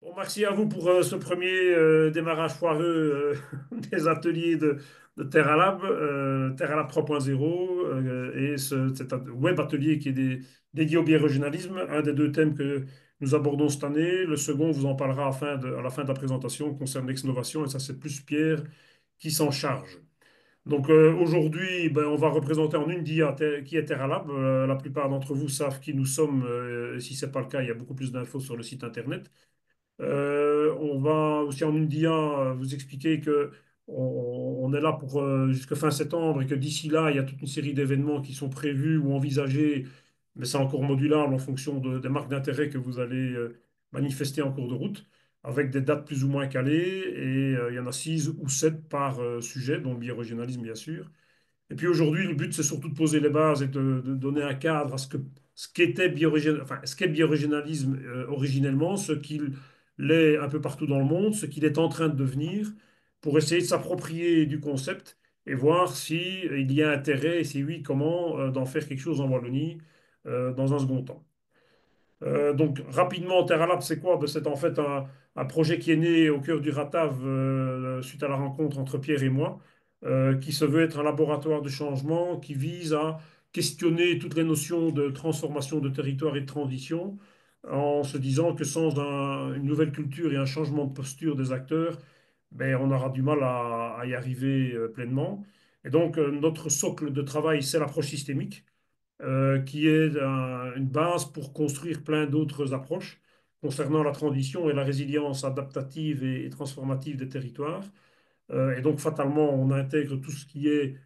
Bon, merci à vous pour ce premier démarrage foireux des ateliers de Terra Lab 3.0 et cet web atelier qui est dédié au biorégionalisme, un des deux thèmes que nous abordons cette année. Le second vous en parlera à la fin de la présentation concerne l'ex-novation et ça c'est plus Pierre qui s'en charge. Donc aujourd'hui, ben, on va représenter en une dia qui est Terra Lab. La plupart d'entre vous savent qui nous sommes. Et si ce n'est pas le cas, il y a beaucoup plus d'infos sur le site internet. On va aussi en une dia vous expliquer que on est là pour jusqu'à fin septembre et que d'ici là, il y a toute une série d'événements qui sont prévus ou envisagés, mais c'est encore modulable en fonction des marques d'intérêt que vous allez manifester en cours de route, avec des dates plus ou moins calées. Et il y en a 6 ou 7 par sujet, dont le biorégionalisme, bien sûr. Et puis aujourd'hui, le but, c'est surtout de poser les bases et de donner un cadre à ce qu'était enfin, ce qu'est le biorégionalisme originellement, ce qu'il est un peu partout dans le monde, ce qu'il est en train de devenir, pour essayer de s'approprier du concept et voir si il y a intérêt, et si oui, comment d'en faire quelque chose en Wallonie dans un second temps. Donc rapidement, TerraLab, c'est quoi? Ben, c'est en fait un projet qui est né au cœur du RATAV suite à la rencontre entre Pierre et moi, qui se veut être un laboratoire de changement qui vise à questionner toutes les notions de transformation de territoire et de transition en se disant que sans une nouvelle culture et un changement de posture des acteurs, ben, on aura du mal à y arriver pleinement. Et donc notre socle de travail, c'est l'approche systémique qui est une base pour construire plein d'autres approches concernant la transition et la résilience adaptative et transformative des territoires. Et donc, fatalement, on intègre tout ce qui est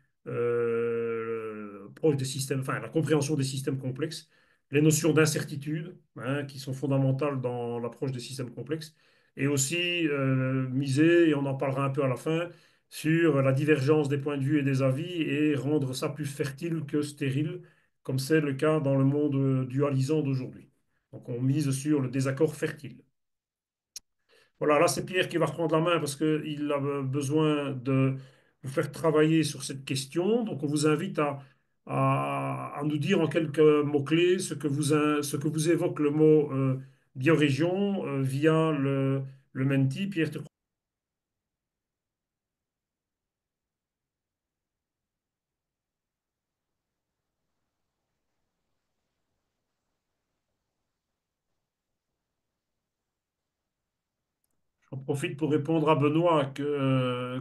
proche des systèmes, enfin, la compréhension des systèmes complexes, les notions d'incertitude, hein, qui sont fondamentales dans l'approche des systèmes complexes, et aussi miser, et on en parlera un peu à la fin, sur la divergence des points de vue et des avis et rendre ça plus fertile que stérile, comme c'est le cas dans le monde dualisant d'aujourd'hui. Donc, on mise sur le désaccord fertile. Voilà, là, c'est Pierre qui va reprendre la main parce qu'il a besoin de vous faire travailler sur cette question. Donc, on vous invite à nous dire en quelques mots-clés ce que vous évoque le mot biorégion via le Menti. Pierre, j'en profite pour répondre à Benoît que,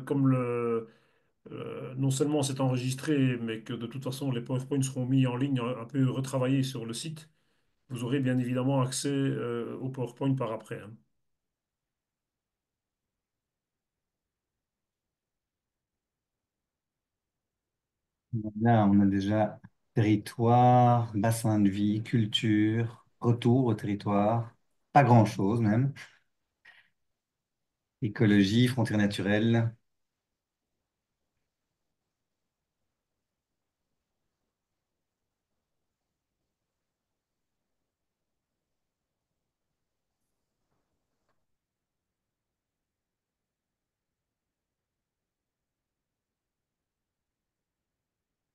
non seulement c'est enregistré, mais que de toute façon, les PowerPoints seront mis en ligne, un peu retravaillés sur le site. Vous aurez bien évidemment accès au PowerPoint par après, hein. Là, on a déjà territoire, bassin de vie, culture, retour au territoire, pas grand-chose même, écologie, frontières naturelles.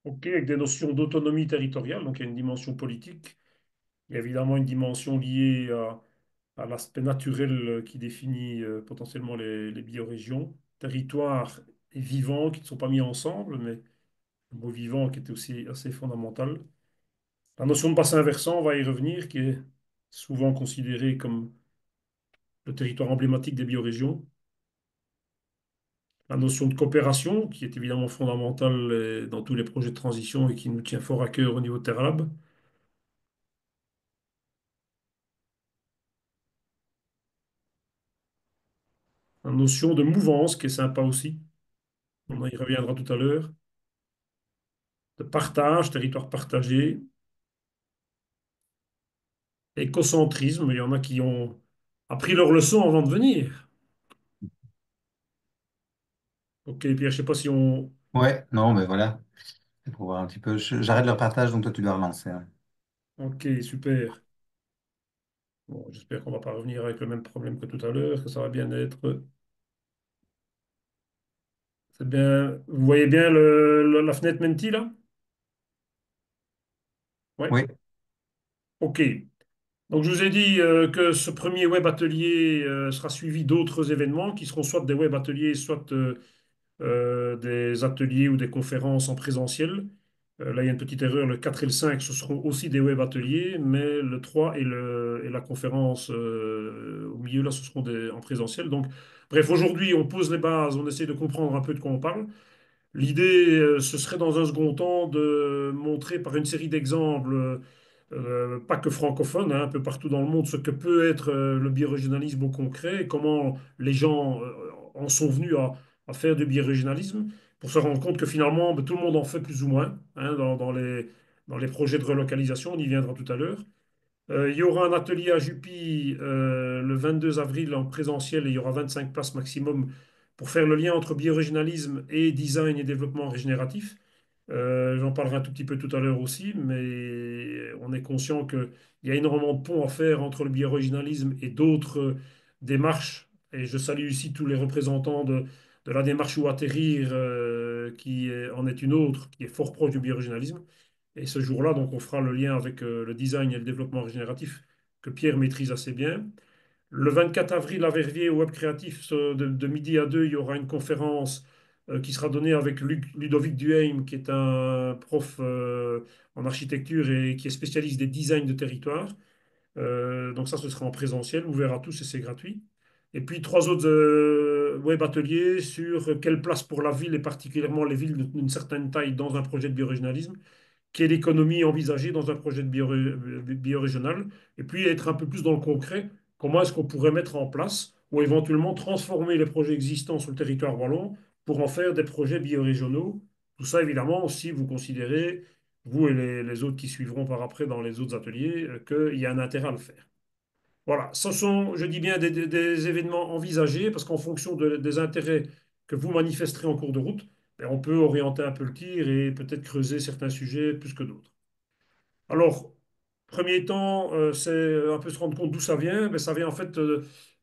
Ok, avec des notions d'autonomie territoriale, donc il y a une dimension politique, il y a évidemment une dimension liée à l'aspect naturel qui définit potentiellement les biorégions, territoire et vivant qui ne sont pas mis ensemble, mais le mot vivant qui est aussi assez fondamental. La notion de bassin versant, on va y revenir, qui est souvent considéré comme le territoire emblématique des biorégions. La notion de coopération, qui est évidemment fondamentale dans tous les projets de transition et qui nous tient fort à cœur au niveau de TerraLab. La notion de mouvance, qui est sympa aussi. On y reviendra tout à l'heure. De partage, territoire partagé. Écocentrisme, il y en a qui ont appris leur leçon avant de venir. Ok, Pierre, je sais pas si on... Ouais, non, mais voilà, c'est pour voir un petit peu. J'arrête le partage, donc toi tu dois relancer, hein. Ok, super. Bon, j'espère qu'on va pas revenir avec le même problème que tout à l'heure, que ça va bien être... C'est bien... Vous voyez bien la fenêtre Menti, là? Ouais. Oui, Ok. Donc, je vous ai dit que ce premier web atelier sera suivi d'autres événements qui seront soit des web ateliers, soit des ateliers ou des conférences en présentiel. Là, il y a une petite erreur. Le 4 et le 5, ce seront aussi des web ateliers, mais le 3 et la conférence au milieu, là, ce seront en présentiel. Donc, bref, aujourd'hui, on pose les bases, on essaie de comprendre un peu de quoi on parle. L'idée, ce serait dans un second temps de montrer par une série d'exemples, pas que francophones, hein, un peu partout dans le monde, ce que peut être le biorégionalisme au concret et comment les gens en sont venus à faire du biorégionalisme pour se rendre compte que finalement, ben, tout le monde en fait plus ou moins hein, dans les projets de relocalisation, on y viendra tout à l'heure. Il y aura un atelier à Jupy le 22 avril en présentiel et il y aura 25 places maximum pour faire le lien entre biorégionalisme et design et développement régénératif. J'en parlerai un tout petit peu tout à l'heure aussi, mais on est conscient qu'il y a énormément de ponts à faire entre le biorégionalisme et d'autres démarches. Et je salue ici tous les représentants de la démarche ou atterrir, en est une autre, qui est fort proche du biorégionalisme. Et ce jour-là, donc, on fera le lien avec le design et le développement régénératif que Pierre maîtrise assez bien. Le 24 avril à Verviers, au Web Créatif, de midi à 2, il y aura une conférence qui sera donnée avec Ludovic Duhaime, qui est un prof en architecture et qui est spécialiste des designs de territoire. Donc ça, ce sera en présentiel, ouvert à tous et c'est gratuit. Et puis trois autres web ateliers sur quelle place pour la ville et particulièrement les villes d'une certaine taille dans un projet de biorégionalisme, quelle économie envisagée dans un projet de biorégional, et puis être un peu plus dans le concret, comment est-ce qu'on pourrait mettre en place ou éventuellement transformer les projets existants sur le territoire wallon pour en faire des projets biorégionaux. Tout ça, évidemment, si vous considérez, vous et les autres qui suivront par après dans les autres ateliers, qu'il y a un intérêt à le faire. Voilà, ce sont, je dis bien, des événements envisagés parce qu'en fonction des intérêts que vous manifesterez en cours de route, ben, on peut orienter un peu le tir et peut-être creuser certains sujets plus que d'autres. Alors, premier temps, c'est un peu se rendre compte d'où ça vient. Ben, ça vient en fait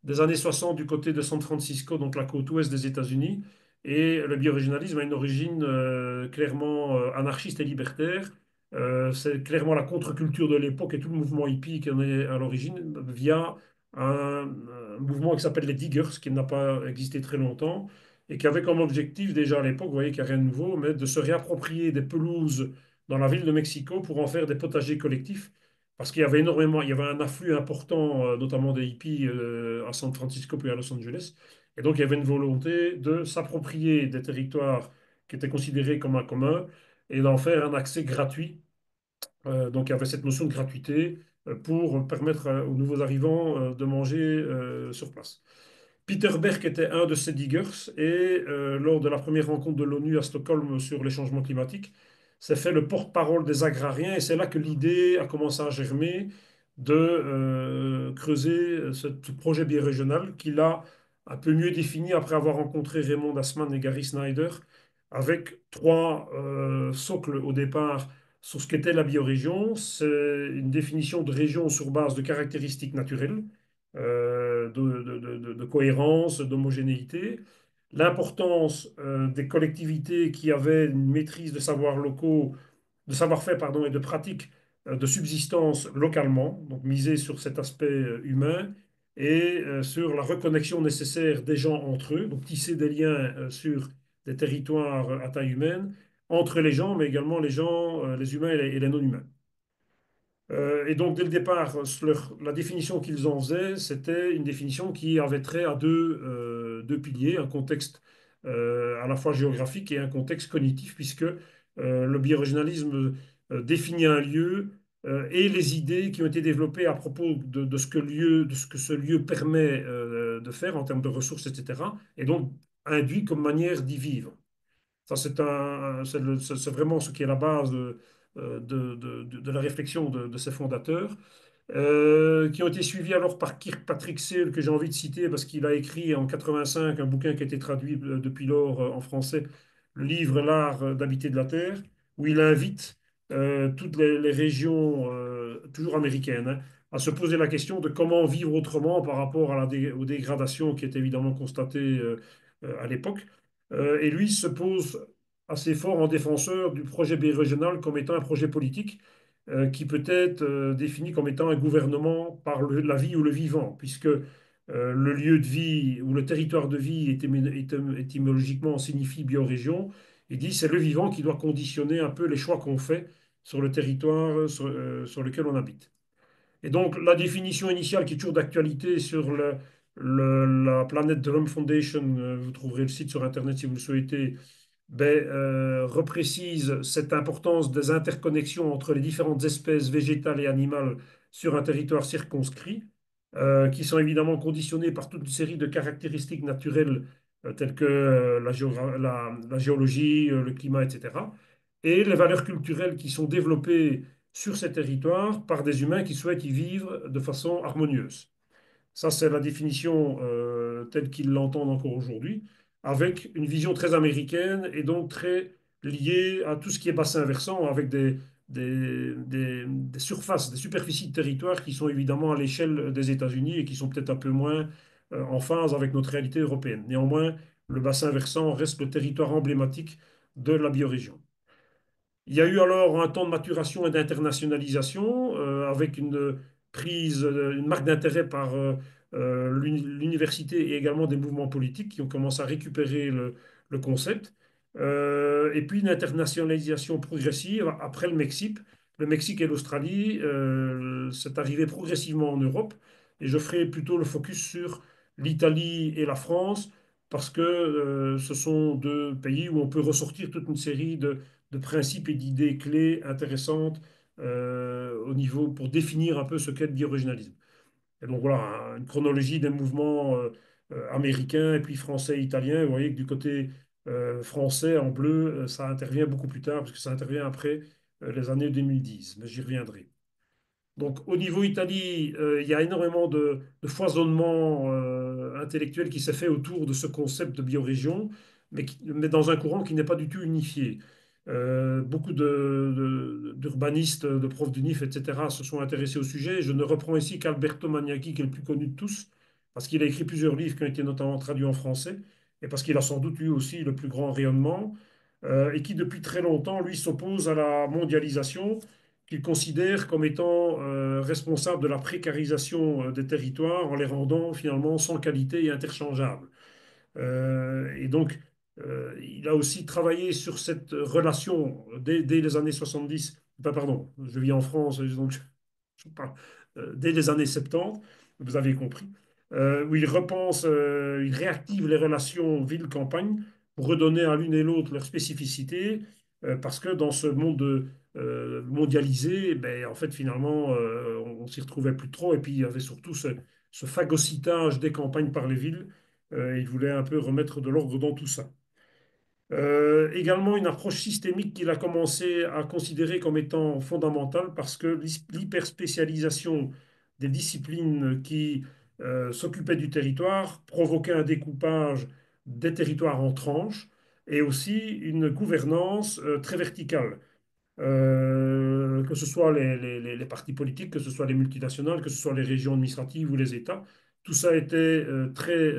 des années 60 du côté de San Francisco, donc la côte ouest des États-Unis. Et le biorégionalisme a une origine clairement anarchiste et libertaire. C'est clairement la contre-culture de l'époque et tout le mouvement hippie qui en est à l'origine via un mouvement qui s'appelle les Diggers, qui n'a pas existé très longtemps et qui avait comme objectif déjà à l'époque, vous voyez qu'il n'y a rien de nouveau, mais de se réapproprier des pelouses dans la ville de Mexico pour en faire des potagers collectifs. Parce qu'il y avait énormément, il y avait un afflux important, notamment des hippies à San Francisco puis à Los Angeles. Et donc, il y avait une volonté de s'approprier des territoires qui étaient considérés comme un commun et d'en faire un accès gratuit. Donc, il y avait cette notion de gratuité pour permettre aux nouveaux arrivants de manger sur place. Peter Berg était un de ces diggers et lors de la première rencontre de l'ONU à Stockholm sur les changements climatiques, s'est fait le porte-parole des agrariens et c'est là que l'idée a commencé à germer de creuser ce projet birégional qu'il a un peu mieux défini après avoir rencontré Raymond Assmann et Gary Snyder avec trois socles au départ sur ce qu'était la biorégion. C'est une définition de région sur base de caractéristiques naturelles de cohérence, d'homogénéité, l'importance des collectivités qui avaient une maîtrise de savoirs locaux, de savoir-faire pardon, et de pratiques de subsistance localement, donc miser sur cet aspect humain et sur la reconnexion nécessaire des gens entre eux, donc tisser des liens sur des territoires à taille humaine entre les gens, mais également les gens, les humains et les non-humains. Et donc, dès le départ, la définition qu'ils en faisaient, c'était une définition qui avait trait à deux piliers, un contexte à la fois géographique et un contexte cognitif, puisque le biorégionalisme définit un lieu et les idées qui ont été développées à propos de ce que ce lieu permet de faire en termes de ressources, etc., et donc induit comme manière d'y vivre. Ça, c'est vraiment ce qui est la base de la réflexion de ces fondateurs, qui ont été suivis alors par Kirkpatrick Sale, que j'ai envie de citer parce qu'il a écrit en 85 un bouquin qui a été traduit depuis lors en français, le livre L'art d'habiter de la Terre, où il invite toutes les régions, toujours américaines, hein, à se poser la question de comment vivre autrement par rapport aux dégradations qui étaient évidemment constatées à l'époque. Et lui se pose assez fort en défenseur du projet birégional comme étant un projet politique qui peut être défini comme étant un gouvernement par la vie ou le vivant, puisque le lieu de vie ou le territoire de vie étymologiquement signifie biorégion. Il dit c'est le vivant qui doit conditionner un peu les choix qu'on fait sur le territoire sur lequel on habite. Et donc, la définition initiale qui est toujours d'actualité sur la planète de l'Homme Foundation, vous trouverez le site sur Internet si vous le souhaitez, ben, reprécise cette importance des interconnexions entre les différentes espèces végétales et animales sur un territoire circonscrit, qui sont évidemment conditionnées par toute une série de caractéristiques naturelles telles que la géologie, le climat, etc. Et les valeurs culturelles qui sont développées sur ces territoires par des humains qui souhaitent y vivre de façon harmonieuse. Ça, c'est la définition telle qu'ils l'entendent encore aujourd'hui, avec une vision très américaine et donc très liée à tout ce qui est bassin versant, avec des surfaces, des superficies de territoire qui sont évidemment à l'échelle des États-Unis et qui sont peut-être un peu moins en phase avec notre réalité européenne. Néanmoins, le bassin versant reste le territoire emblématique de la biorégion. Il y a eu alors un temps de maturation et d'internationalisation avec une prise, une marque d'intérêt par l'université et également des mouvements politiques qui ont commencé à récupérer le concept. Et puis une internationalisation progressive après le Mexique. Le Mexique et l'Australie, c'est arrivé progressivement en Europe. Et je ferai plutôt le focus sur l'Italie et la France parce que ce sont deux pays où on peut ressortir toute une série de principes et d'idées clés intéressantes au niveau pour définir un peu ce qu'est le biorégionalisme. Et donc voilà, une chronologie des mouvements américains et puis français et italiens. Vous voyez que du côté français, en bleu, ça intervient beaucoup plus tard, parce que ça intervient après les années 2010, mais j'y reviendrai. Donc, au niveau Italie, il y a énormément de foisonnement intellectuel qui s'est fait autour de ce concept de biorégion, mais dans un courant qui n'est pas du tout unifié. Beaucoup d'urbanistes, de profs d'UNIF, etc., se sont intéressés au sujet. Je ne reprends ici qu'Alberto Magnacchi, qui est le plus connu de tous, parce qu'il a écrit plusieurs livres qui ont été notamment traduits en français, et parce qu'il a sans doute lui aussi le plus grand rayonnement, et qui depuis très longtemps, lui, s'oppose à la mondialisation qu'il considère comme étant responsable de la précarisation des territoires en les rendant finalement sans qualité et interchangeables. Et donc, il a aussi travaillé sur cette relation dès les années 70, enfin, pardon, je vis en France, donc je parle, dès les années 70, vous avez compris, où il repense, il réactive les relations ville-campagne pour redonner à l'une et l'autre leur spécificité, parce que dans ce monde mondialisé, ben, en fait, finalement, on s'y retrouvait plus trop, et puis il y avait surtout ce phagocytage des campagnes par les villes. Il voulait un peu remettre de l'ordre dans tout ça. Également une approche systémique qu'il a commencé à considérer comme étant fondamentale parce que l'hyperspécialisation des disciplines qui s'occupaient du territoire provoquait un découpage des territoires en tranches et aussi une gouvernance très verticale. Que ce soit les partis politiques, que ce soit les multinationales, que ce soit les régions administratives ou les États. Tout ça était très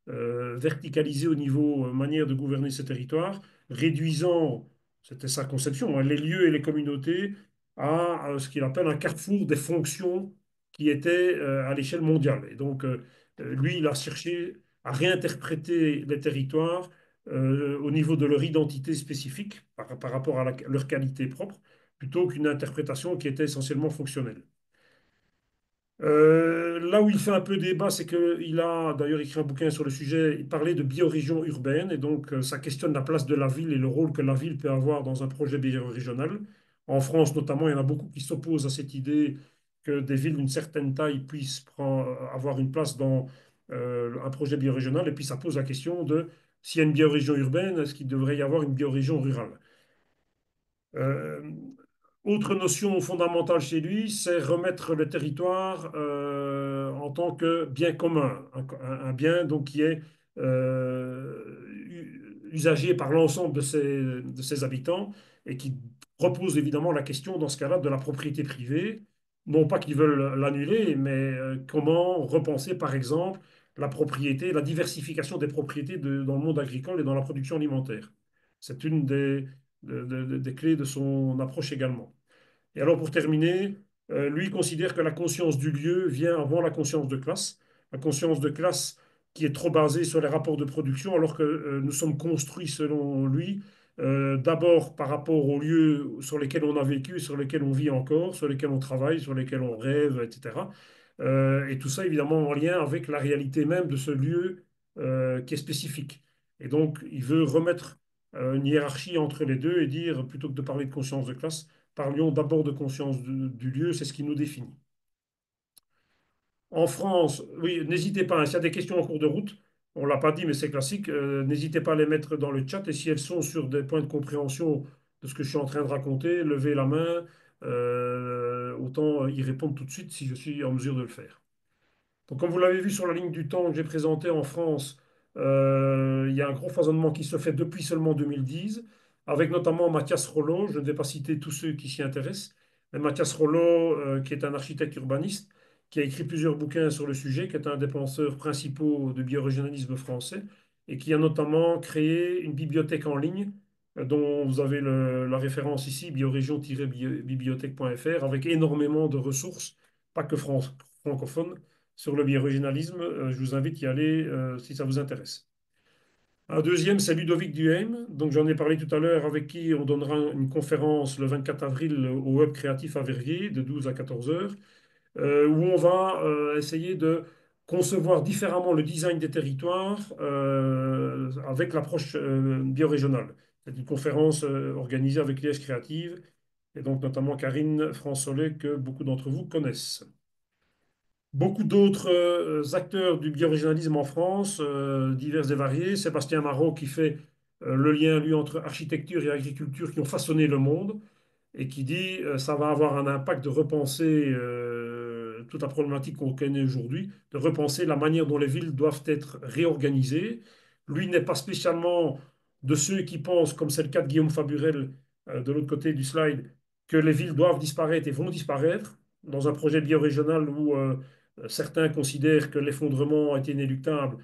verticalisé au niveau manière de gouverner ces territoires, réduisant, c'était sa conception, hein, les lieux et les communautés à ce qu'il appelle un carrefour des fonctions qui étaient à l'échelle mondiale. Et donc, lui, il a cherché à réinterpréter les territoires au niveau de leur identité spécifique par rapport à leur qualité propre, plutôt qu'une interprétation qui était essentiellement fonctionnelle. Là où il fait un peu débat, c'est qu'il a d'ailleurs écrit un bouquin sur le sujet, il parlait de biorégion urbaine, et donc ça questionne la place de la ville et le rôle que la ville peut avoir dans un projet biorégional. En France notamment, il y en a beaucoup qui s'opposent à cette idée que des villes d'une certaine taille puissent avoir une place dans un projet biorégional, et puis ça pose la question de s'il y a une biorégion urbaine, est-ce qu'il devrait y avoir une biorégion rurale? Euh, Autre notion fondamentale chez lui, c'est remettre le territoire en tant que bien commun, un bien donc qui est usagé par l'ensemble de ses habitants et qui repose évidemment la question dans ce cas-là de la propriété privée. Non pas qu'ils veulent l'annuler, mais comment repenser par exemple la propriété, la diversification des propriétés dans le monde agricole et dans la production alimentaire. C'est une des clés de son approche également. Et alors, pour terminer, lui considère que la conscience du lieu vient avant la conscience de classe. La conscience de classe qui est trop basée sur les rapports de production, alors que nous sommes construits, selon lui, d'abord par rapport aux lieux sur lesquels on a vécu, sur lesquels on vit encore, sur lesquels on travaille, sur lesquels on rêve, etc. Et tout ça, évidemment, en lien avec la réalité même de ce lieu qui est spécifique. Et donc, il veut remettre une hiérarchie entre les deux et dire, plutôt que de parler de conscience de classe, parlions d'abord de conscience du lieu, c'est ce qui nous définit. En France, oui, n'hésitez pas, hein, s'il y a des questions en cours de route, on ne l'a pas dit, mais c'est classique, n'hésitez pas à les mettre dans le chat et si elles sont sur des points de compréhension de ce que je suis en train de raconter, levez la main, autant y répondre tout de suite si je suis en mesure de le faire. Donc, comme vous l'avez vu sur la ligne du temps que j'ai présentée en France, il y a un gros foisonnement qui se fait depuis seulement 2010, avec notamment Mathias Rollo. Je ne vais pas citer tous ceux qui s'y intéressent, mais Mathias Rollo, qui est un architecte urbaniste, qui a écrit plusieurs bouquins sur le sujet, qui est un des penseurs principaux de biorégionalisme français, et qui a notamment créé une bibliothèque en ligne, dont vous avez la référence ici, biorégion-bibliothèque.fr, avec énormément de ressources, pas que francophones sur le biorégionalisme. Je vous invite à y aller si ça vous intéresse. Un deuxième, c'est Ludovic Duhaime, donc j'en ai parlé tout à l'heure, avec qui on donnera une conférence le 24 avril au Hub Créatif à Verviers, de 12 à 14 heures, où on va essayer de concevoir différemment le design des territoires avec l'approche biorégionale. C'est une conférence organisée avec l'IS Créative, et donc notamment Karine France-Solé, que beaucoup d'entre vous connaissent. Beaucoup d'autres acteurs du biorégionalisme en France, divers et variés. Sébastien Marot qui fait le lien, lui, entre architecture et agriculture qui ont façonné le monde et qui dit ça va avoir un impact de repenser toute la problématique qu'on connaît aujourd'hui, de repenser la manière dont les villes doivent être réorganisées. Lui n'est pas spécialement de ceux qui pensent, comme c'est le cas de Guillaume Faburel de l'autre côté du slide, que les villes doivent disparaître et vont disparaître dans un projet biorégional où certains considèrent que l'effondrement est inéluctable.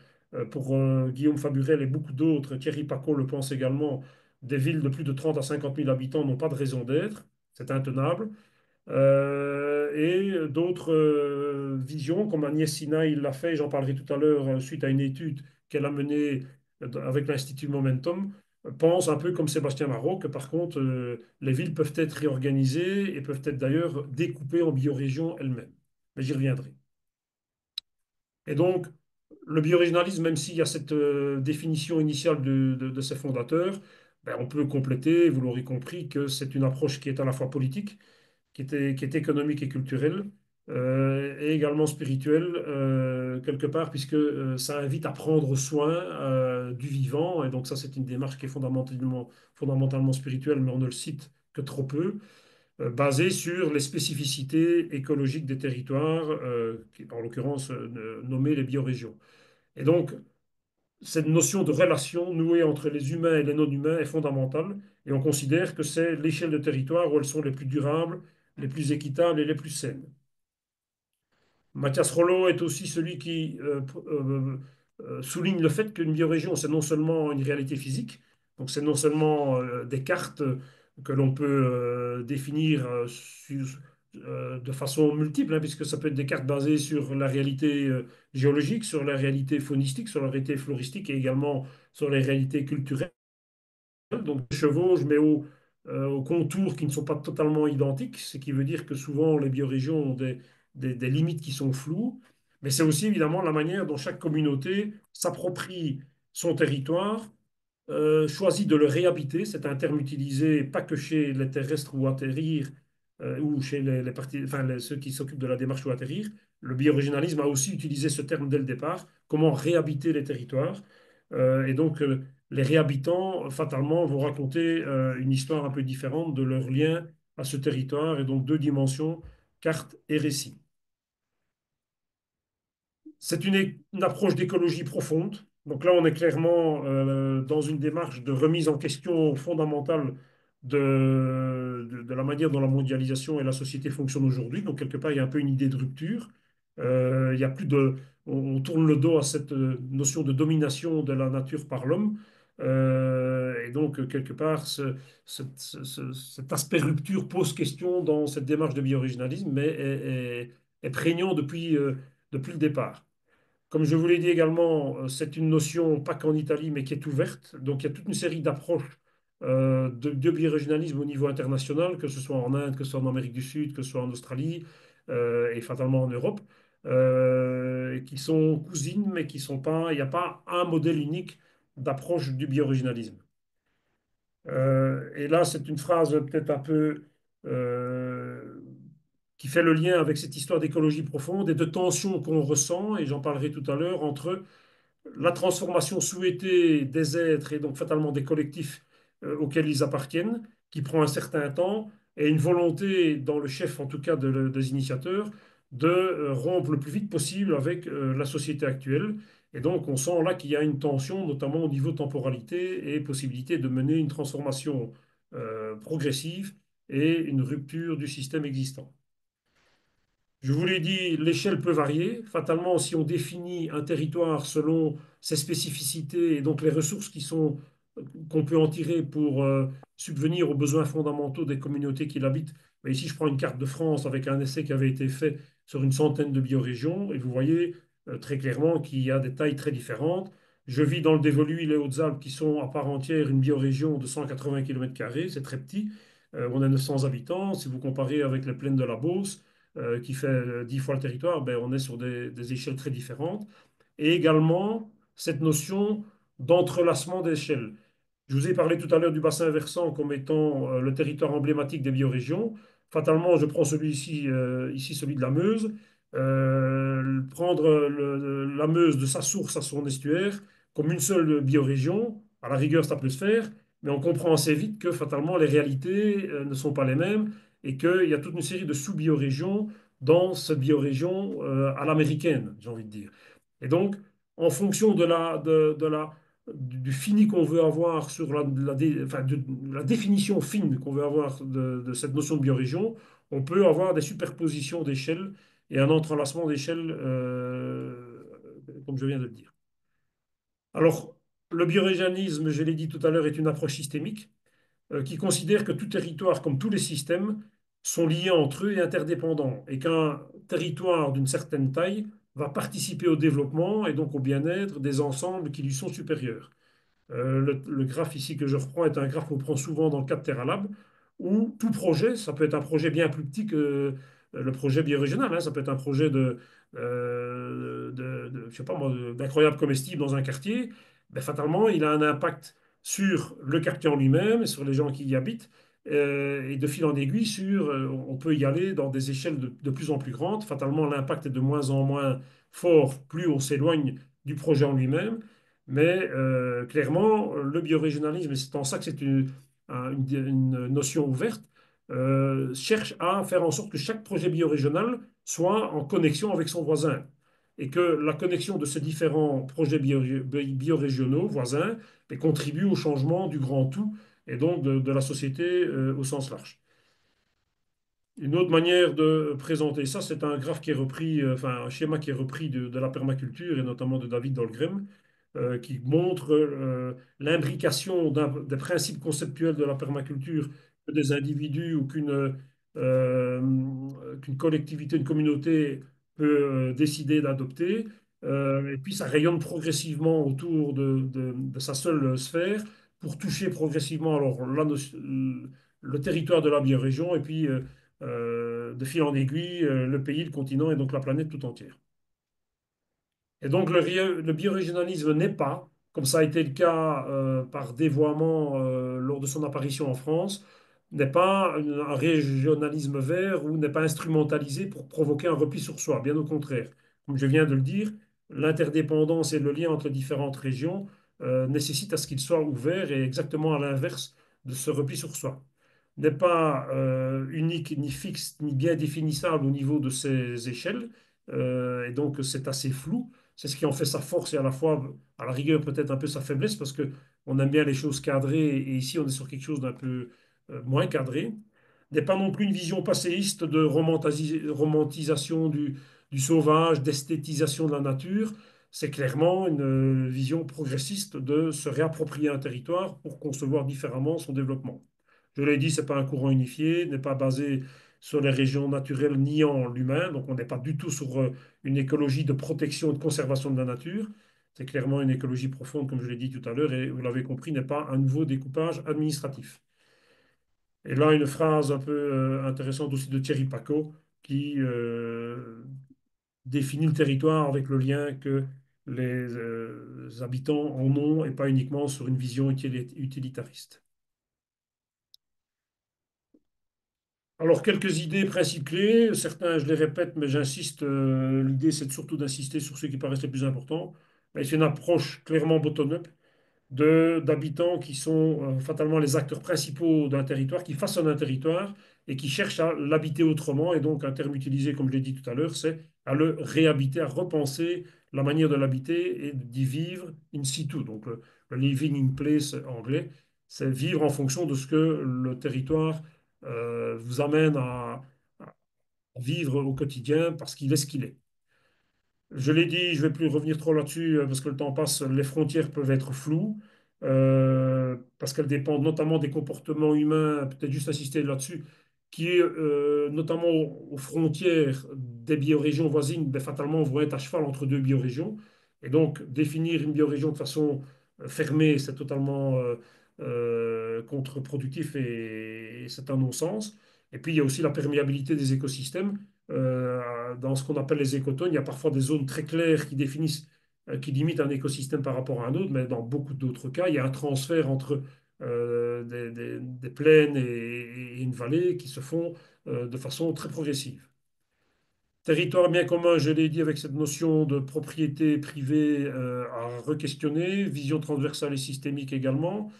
Pour Guillaume Faburel et beaucoup d'autres, Thierry Paco le pense également, des villes de plus de 30 à 50 000 habitants n'ont pas de raison d'être. C'est intenable. Et d'autres visions, comme Agnès Sinaï l'a fait, j'en parlerai tout à l'heure, suite à une étude qu'elle a menée avec l'Institut Momentum, pensent un peu comme Sébastien Marot, que par contre, les villes peuvent être réorganisées et peuvent être d'ailleurs découpées en biorégions elles-mêmes. Mais j'y reviendrai. Et donc, le biorégionalisme, même s'il y a cette définition initiale de ses fondateurs, ben, on peut compléter, vous l'aurez compris, que c'est une approche qui est à la fois politique, qui est économique et culturelle, et également spirituelle, quelque part, puisque ça invite à prendre soin du vivant. Et donc ça, c'est une démarche qui est fondamentalement spirituelle, mais on ne le cite que trop peu, basée sur les spécificités écologiques des territoires, en l'occurrence nommées les biorégions. Et donc, cette notion de relation nouée entre les humains et les non-humains est fondamentale et on considère que c'est l'échelle de territoire où elles sont les plus durables, les plus équitables et les plus saines. Mathias Rollo est aussi celui qui souligne le fait qu'une biorégion, c'est non seulement une réalité physique, donc c'est non seulement des cartes que l'on peut définir de façon multiple, hein, puisque ça peut être des cartes basées sur la réalité géologique, sur la réalité faunistique, sur la réalité floristique et également sur les réalités culturelles. Donc, des chevaux, je mets aux contours qui ne sont pas totalement identiques, ce qui veut dire que souvent les biorégions ont des limites qui sont floues, mais c'est aussi évidemment la manière dont chaque communauté s'approprie son territoire, choisit de le réhabiter, c'est un terme utilisé pas que chez les terrestres ou atterrir, ou chez ceux qui s'occupent de la démarche ou atterrir. Le biorégionalisme a aussi utilisé ce terme dès le départ, comment réhabiter les territoires. Et donc, les réhabitants, fatalement, vont raconter une histoire un peu différente de leur lien à ce territoire, et donc deux dimensions, carte et récit. C'est une approche d'écologie profonde. Donc là, on est clairement dans une démarche de remise en question fondamentale de la manière dont la mondialisation et la société fonctionnent aujourd'hui. Donc quelque part, il y a un peu une idée de rupture. Il y a plus de, on tourne le dos à cette notion de domination de la nature par l'homme. Et donc, quelque part, cet aspect rupture pose question dans cette démarche de biooriginalisme, mais est prégnant depuis le départ. Comme je vous l'ai dit également, c'est une notion pas qu'en Italie, mais qui est ouverte. Donc il y a toute une série d'approches de biorégionalisme au niveau international, que ce soit en Inde, que ce soit en Amérique du Sud, que ce soit en Australie et fatalement en Europe, qui sont cousines, mais qui sont pas. Il n'y a pas un modèle unique d'approche du biorégionalisme. Et là, c'est une phrase peut-être un peu euh, qui fait le lien avec cette histoire d'écologie profonde et de tension qu'on ressent, et j'en parlerai tout à l'heure, entre la transformation souhaitée des êtres et donc fatalement des collectifs auxquels ils appartiennent, qui prend un certain temps, et une volonté dans le chef, en tout cas des initiateurs, de rompre le plus vite possible avec la société actuelle. Et donc on sent là qu'il y a une tension, notamment au niveau temporalité et possibilité de mener une transformation progressive et une rupture du système existant. Je vous l'ai dit, l'échelle peut varier. Fatalement, si on définit un territoire selon ses spécificités et donc les ressources qu'on peut en tirer pour subvenir aux besoins fondamentaux des communautés qui l'habitent. Mais ici, je prends une carte de France avec un essai qui avait été fait sur une centaine de biorégions et vous voyez très clairement qu'il y a des tailles très différentes. Je vis dans le dévolu et les Hautes-Alpes qui sont à part entière une biorégion de 180 km², c'est très petit. On a 900 habitants. Si vous comparez avec les plaines de la Beauce, qui fait 10 fois le territoire, ben, on est sur des échelles très différentes. Et également, cette notion d'entrelacement d'échelles. Je vous ai parlé tout à l'heure du bassin versant comme étant le territoire emblématique des biorégions. Fatalement, je prends celui-ci, ici celui de la Meuse. Prendre la Meuse de sa source à son estuaire comme une seule biorégion, à la rigueur, ça peut se faire, mais on comprend assez vite que fatalement, les réalités ne sont pas les mêmes et qu'il y a toute une série de sous-biorégions dans cette biorégion à l'américaine, j'ai envie de dire. Et donc, en fonction du fini qu'on veut avoir sur enfin, la définition fine qu'on veut avoir de cette notion de biorégion, on peut avoir des superpositions d'échelles et un entrelacement d'échelles, comme je viens de le dire. Alors, le biorégionalisme, je l'ai dit tout à l'heure, est une approche systémique qui considère que tout territoire, comme tous les systèmes, sont liés entre eux et interdépendants, et qu'un territoire d'une certaine taille va participer au développement et donc au bien-être des ensembles qui lui sont supérieurs. Le graphe ici que je reprends est un graphe qu'on prend souvent dans le cadre Terralab, où tout projet, ça peut être un projet bien plus petit que le projet biorégional, hein, ça peut être un projet je sais pas moi, d'incroyable comestible dans un quartier, ben, fatalement, il a un impact sur le quartier en lui-même, et sur les gens qui y habitent, et de fil en aiguille on peut y aller dans des échelles de plus en plus grandes. Fatalement, l'impact est de moins en moins fort plus on s'éloigne du projet en lui-même. Mais clairement, le biorégionalisme, et c'est en ça que c'est une notion ouverte, cherche à faire en sorte que chaque projet biorégional soit en connexion avec son voisin. Et que la connexion de ces différents projets biorégionaux voisins contribue au changement du grand tout et donc de la société au sens large. Une autre manière de présenter ça, c'est un graphe qui est repris, enfin un schéma qui est repris de la permaculture et notamment de David Dahlgren, qui montre l'imbrication des principes conceptuels de la permaculture que des individus ou qu'une collectivité, une communauté peut décider d'adopter. Et puis ça rayonne progressivement autour de sa seule sphère pour toucher progressivement alors, le territoire de la biorégion et puis de fil en aiguille le pays, le continent et donc la planète tout entière. Et donc le biorégionalisme n'est pas, comme ça a été le cas par dévoiement lors de son apparition en France, n'est pas un régionalisme vert ou n'est pas instrumentalisé pour provoquer un repli sur soi. Bien au contraire. Comme je viens de le dire, l'interdépendance et le lien entre différentes régions nécessitent à ce qu'il soit ouvert et exactement à l'inverse de ce repli sur soi. N'est pas unique, ni fixe, ni bien définissable au niveau de ses échelles, et donc c'est assez flou. C'est ce qui en fait sa force et à la fois, à la rigueur, peut-être un peu sa faiblesse parce que on aime bien les choses cadrées et ici on est sur quelque chose d'un peu moins cadré. N'est pas non plus une vision passéiste de romantisation du sauvage, d'esthétisation de la nature. c'est clairement une vision progressiste de se réapproprier un territoire pour concevoir différemment son développement. Je l'ai dit, ce n'est pas un courant unifié, n'est pas basé sur les régions naturelles ni en l'humain, donc on n'est pas du tout sur une écologie de protection et de conservation de la nature. C'est clairement une écologie profonde, comme je l'ai dit tout à l'heure, et vous l'avez compris, n'est pas un nouveau découpage administratif. Et là, une phrase un peu intéressante aussi de Thierry Paco qui définit le territoire avec le lien que les habitants en ont et pas uniquement sur une vision utilitariste. Alors, quelques idées, principes clés. Certains, je les répète, mais j'insiste. L'idée, c'est surtout d'insister sur ceux qui paraissent les plus importants. Mais c'est une approche clairement bottom-up d'habitants qui sont fatalement les acteurs principaux d'un territoire, qui façonnent un territoire et qui cherchent à l'habiter autrement. Et donc, un terme utilisé, comme je l'ai dit tout à l'heure, c'est à le réhabiter, à repenser la manière de l'habiter et d'y vivre in situ. Donc, le living in place anglais, c'est vivre en fonction de ce que le territoire vous amène à vivre au quotidien parce qu'il est ce qu'il est. Je l'ai dit, je ne vais plus revenir trop là-dessus parce que le temps passe, les frontières peuvent être floues parce qu'elles dépendent notamment des comportements humains, peut-être juste insister là-dessus, qui est notamment aux frontières des biorégions voisines, ben, fatalement vont être à cheval entre deux biorégions. Et donc définir une biorégion de façon fermée, c'est totalement contre-productif et c'est un non-sens. Et puis il y a aussi la perméabilité des écosystèmes dans ce qu'on appelle les écotones, il y a parfois des zones très claires qui définissent, qui limitent un écosystème par rapport à un autre, mais dans beaucoup d'autres cas, il y a un transfert entre des plaines et une vallée qui se font de façon très progressive. Territoire bien commun, je l'ai dit, avec cette notion de propriété privée à re-questionner, vision transversale et systémique également.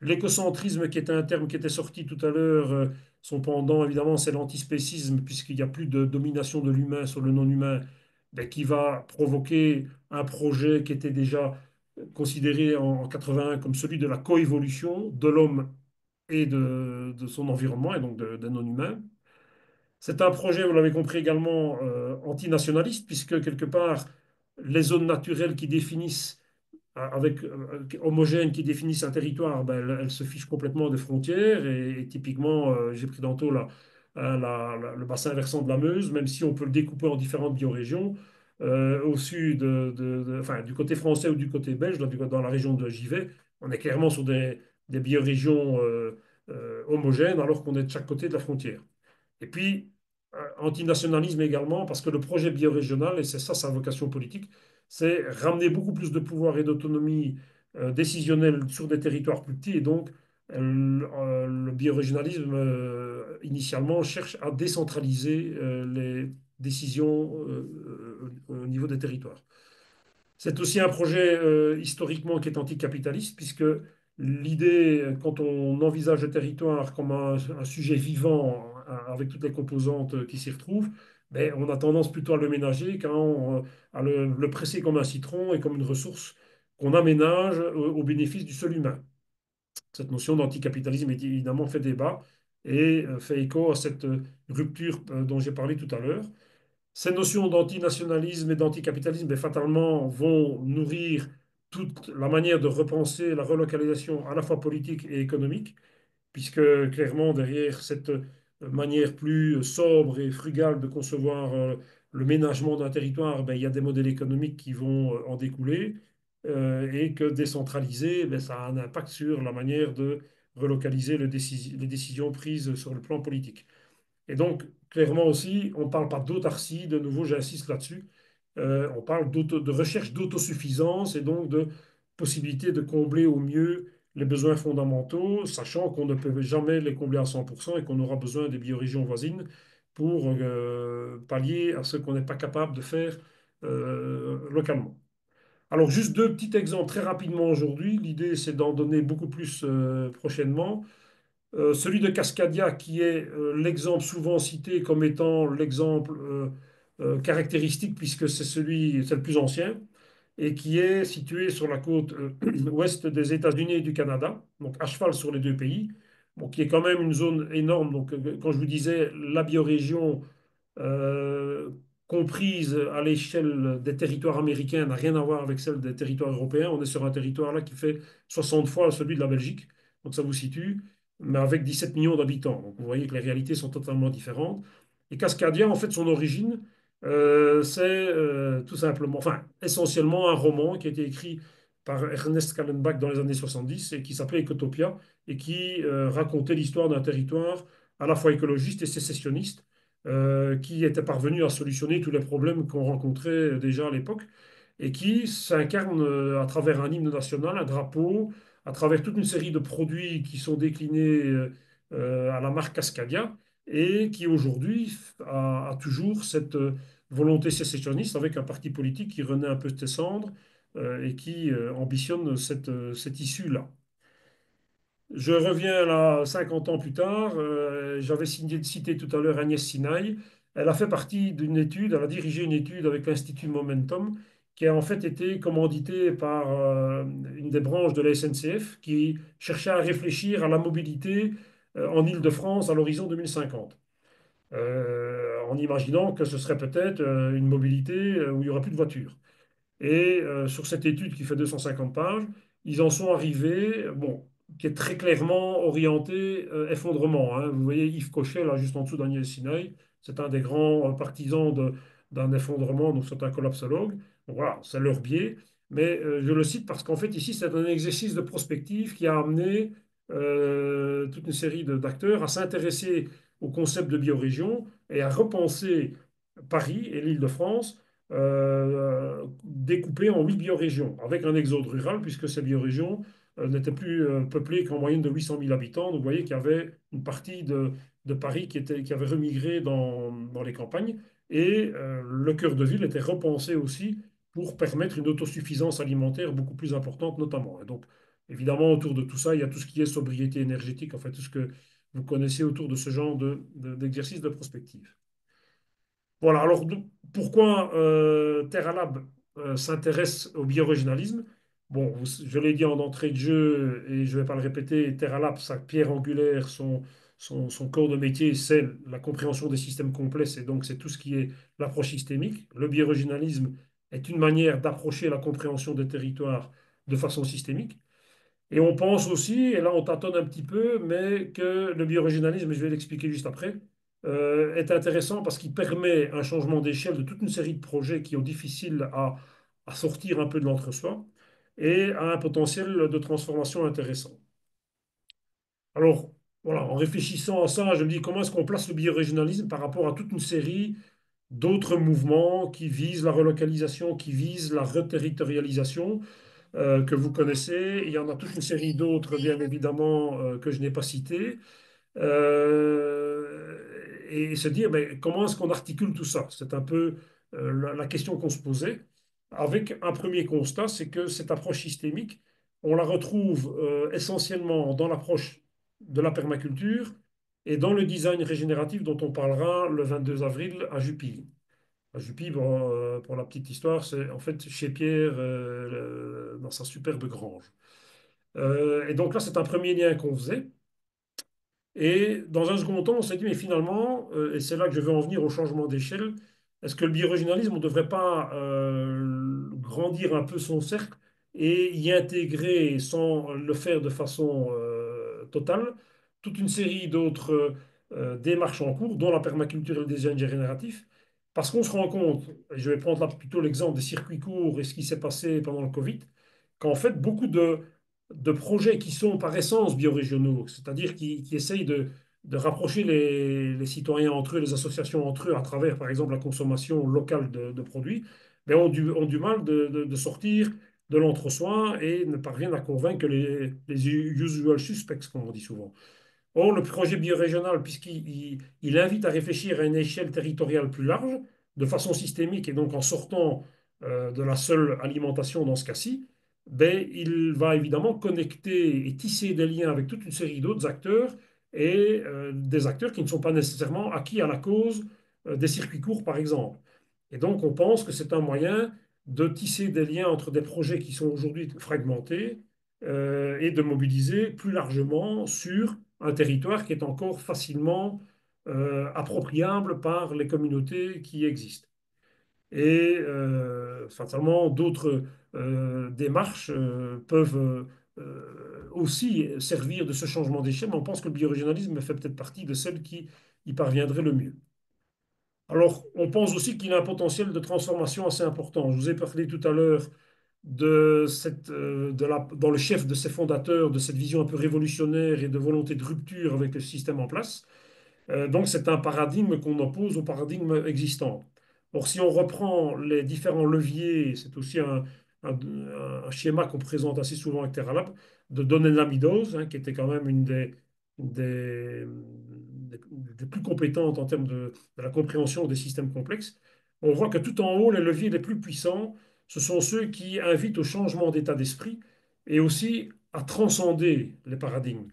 L'écocentrisme, qui est un terme qui était sorti tout à l'heure, son pendant, évidemment, c'est l'antispécisme, puisqu'il n'y a plus de domination de l'humain sur le non-humain, ben, qui va provoquer un projet qui était déjà considéré en 81 comme celui de la coévolution de l'homme et de son environnement, et donc de non-humain. C'est un projet, vous l'avez compris également, antinationaliste, puisque quelque part, les zones naturelles qui définissent avec homogènes qui définissent un territoire, ben, elles se fichent complètement des frontières. Et typiquement, j'ai pris tantôt le bassin versant de la Meuse, même si on peut le découper en différentes biorégions, au sud, enfin, du côté français ou du côté belge, dans la région de Givet, on est clairement sur des biorégions homogènes, alors qu'on est de chaque côté de la frontière. Et puis, antinationalisme également, parce que le projet biorégional, et c'est ça sa vocation politique, c'est ramener beaucoup plus de pouvoir et d'autonomie décisionnelle sur des territoires plus petits. Et donc, le biorégionalisme, initialement, cherche à décentraliser les décisions au niveau des territoires. C'est aussi un projet historiquement qui est anticapitaliste, puisque l'idée, quand on envisage le territoire comme un sujet vivant, avec toutes les composantes qui s'y retrouvent, ben, on a tendance plutôt à le ménager à le presser comme un citron et comme une ressource qu'on aménage au bénéfice du seul humain. Cette notion d'anticapitalisme est évidemment fait débat et fait écho à cette rupture dont j'ai parlé tout à l'heure. Ces notions d'antinationalisme et d'anticapitalisme, ben, fatalement, vont nourrir toute la manière de repenser la relocalisation à la fois politique et économique, puisque clairement, derrière cette manière plus sobre et frugale de concevoir le ménagement d'un territoire, ben, il y a des modèles économiques qui vont en découler, et que décentraliser, ben, ça a un impact sur la manière de relocaliser les décisions prises sur le plan politique. Et donc, clairement aussi, on ne parle pas d'autarcie, de nouveau, j'insiste là-dessus. On parle de recherche d'autosuffisance et donc de possibilité de combler au mieux les besoins fondamentaux, sachant qu'on ne peut jamais les combler à 100% et qu'on aura besoin des biorégions voisines pour pallier à ce qu'on n'est pas capable de faire localement. Alors, juste deux petits exemples très rapidement aujourd'hui. L'idée, c'est d'en donner beaucoup plus prochainement. Celui de Cascadia, qui est l'exemple souvent cité comme étant l'exemple caractéristique, puisque c'est le plus ancien, et qui est situé sur la côte ouest des États-Unis et du Canada, donc à cheval sur les deux pays, bon, qui est quand même une zone énorme. Donc, quand je vous disais la biorégion, euh, comprise à l'échelle des territoires américains n'a rien à voir avec celle des territoires européens. On est sur un territoire là qui fait 60 fois celui de la Belgique, donc ça vous situe, mais avec 17 millions d'habitants. Donc vous voyez que les réalités sont totalement différentes. Et Cascadia, en fait, son origine, c'est tout simplement, enfin, essentiellement un roman qui a été écrit par Ernest Callenbach dans les années 70 et qui s'appelait Ecotopia et qui racontait l'histoire d'un territoire à la fois écologiste et sécessionniste qui était parvenu à solutionner tous les problèmes qu'on rencontrait déjà à l'époque et qui s'incarne à travers un hymne national, un drapeau, à travers toute une série de produits qui sont déclinés à la marque Cascadia et qui aujourd'hui a toujours cette volonté sécessionniste avec un parti politique qui renaît un peu de ses cendres et qui ambitionne cette issue-là. Je reviens là 50 ans plus tard. J'avais cité tout à l'heure Agnès Sinaï. Elle a fait partie d'une étude, elle a dirigé une étude avec l'Institut Momentum qui a en fait été commanditée par une des branches de la SNCF qui cherchait à réfléchir à la mobilité en Île-de-France à l'horizon 2050. En imaginant que ce serait peut-être une mobilité où il n'y aura plus de voitures. Et sur cette étude qui fait 250 pages, ils en sont arrivés, bon, qui est très clairement orienté effondrement, hein. Vous voyez Yves Cochet, là, juste en dessous d'Agnès Sinaï, c'est un des grands partisans d'un effondrement, donc c'est un collapsologue. Donc voilà, c'est leur biais. Mais je le cite parce qu'en fait, ici, c'est un exercice de prospective qui a amené toute une série d'acteurs à s'intéresser au concept de biorégion et à repenser Paris et l'Île-de-France découpé en 8 biorégions, avec un exode rural, puisque ces biorégions n'étaient plus peuplées qu'en moyenne de 800 000 habitants. Donc vous voyez qu'il y avait une partie de Paris qui avait remigré dans les campagnes, et le cœur de ville était repensé aussi pour permettre une autosuffisance alimentaire beaucoup plus importante notamment. Et donc, évidemment, autour de tout ça, il y a tout ce qui est sobriété énergétique, en fait, tout ce que vous connaissez autour de ce genre d'exercice de prospective. Voilà, alors pourquoi Terra Lab s'intéresse au biorégionalisme? Bon, je l'ai dit en entrée de jeu et je ne vais pas le répéter, Terra Lab, sa pierre angulaire, son corps de métier, c'est la compréhension des systèmes complexes et donc c'est tout ce qui est l'approche systémique. Le biorégionalisme est une manière d'approcher la compréhension des territoires de façon systémique. Et on pense aussi, et là on tâtonne un petit peu, mais que le biorégionalisme, et je vais l'expliquer juste après, est intéressant parce qu'il permet un changement d'échelle de toute une série de projets qui sont difficiles à sortir un peu de l'entre-soi et a un potentiel de transformation intéressant. Alors, voilà, en réfléchissant à ça, je me dis comment est-ce qu'on place le biorégionalisme par rapport à toute une série d'autres mouvements qui visent la relocalisation, qui visent la reterritorialisation que vous connaissez. Il y en a toute une série d'autres, bien évidemment, que je n'ai pas citées. Et se dire, mais comment est-ce qu'on articule tout ça? C'est un peu la question qu'on se posait. Avec un premier constat, c'est que cette approche systémique, on la retrouve essentiellement dans l'approche de la permaculture et dans le design régénératif dont on parlera le 22 avril à Jupille. À Jupille, bon, pour la petite histoire, c'est en fait chez Pierre dans sa superbe grange. Et donc là, c'est un premier lien qu'on faisait. Et dans un second temps, on s'est dit, mais finalement, et c'est là que je veux en venir au changement d'échelle, est-ce que le biorégionalisme, on ne devrait pas grandir un peu son cercle et y intégrer, sans le faire de façon totale, toute une série d'autres démarches en cours, dont la permaculture et le design génératif, parce qu'on se rend compte, et je vais prendre là plutôt l'exemple des circuits courts et ce qui s'est passé pendant le Covid, qu'en fait, beaucoup de projets qui sont par essence biorégionaux, c'est-à-dire qui essayent de rapprocher les citoyens entre eux, les associations entre eux, à travers, par exemple, la consommation locale de produits, mais ont du mal de sortir de l'entre-soi et ne parviennent à convaincre les usual suspects, comme on dit souvent. Or, le projet biorégional, puisqu'il invite à réfléchir à une échelle territoriale plus large, de façon systémique et donc en sortant de la seule alimentation dans ce cas-ci, ben, il va évidemment connecter et tisser des liens avec toute une série d'autres acteurs et des acteurs qui ne sont pas nécessairement acquis à la cause des circuits courts, par exemple. Et donc, on pense que c'est un moyen de tisser des liens entre des projets qui sont aujourd'hui fragmentés et de mobiliser plus largement sur un territoire qui est encore facilement appropriable par les communautés qui existent. Et fatalement, d'autres démarches peuvent aussi servir de ce changement d'échelle, mais on pense que le biorégionalisme fait peut-être partie de celles qui y parviendraient le mieux. Alors, on pense aussi qu'il a un potentiel de transformation assez important. Je vous ai parlé tout à l'heure dans le chef de ses fondateurs, de cette vision un peu révolutionnaire et de volonté de rupture avec le système en place. Donc, c'est un paradigme qu'on oppose au paradigme existant. Or, si on reprend les différents leviers, c'est aussi un schéma qu'on présente assez souvent avec TerraLab, de Donenla-Meadows, qui était quand même une des, des plus compétentes en termes de la compréhension des systèmes complexes. On voit que tout en haut, les leviers les plus puissants, ce sont ceux qui invitent au changement d'état d'esprit et aussi à transcender les paradigmes.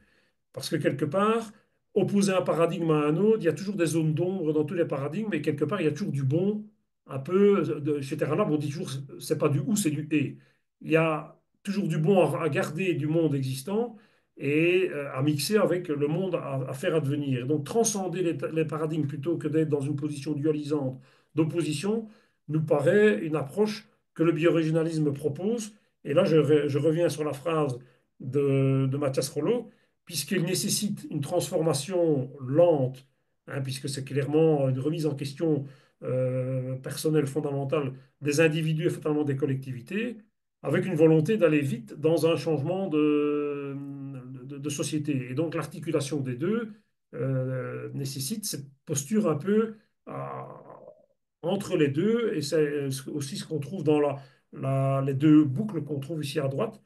Parce que quelque part, opposer un paradigme à un autre, il y a toujours des zones d'ombre dans tous les paradigmes, mais quelque part, il y a toujours du bon. Un peu, chez Terra on dit toujours, c'est pas du ou, c'est du et. Il y a toujours du bon à garder du monde existant et à mixer avec le monde à faire advenir. Et donc, transcender les paradigmes plutôt que d'être dans une position dualisante d'opposition nous paraît une approche que le biorégionalisme propose. Et là, je reviens sur la phrase de Mathias Rollo puisqu'il nécessite une transformation lente, puisque c'est clairement une remise en question personnelle fondamentale des individus et fatalement des collectivités, avec une volonté d'aller vite dans un changement de société. Et donc l'articulation des deux nécessite cette posture un peu entre les deux, et c'est aussi ce qu'on trouve dans les deux boucles qu'on trouve ici à droite.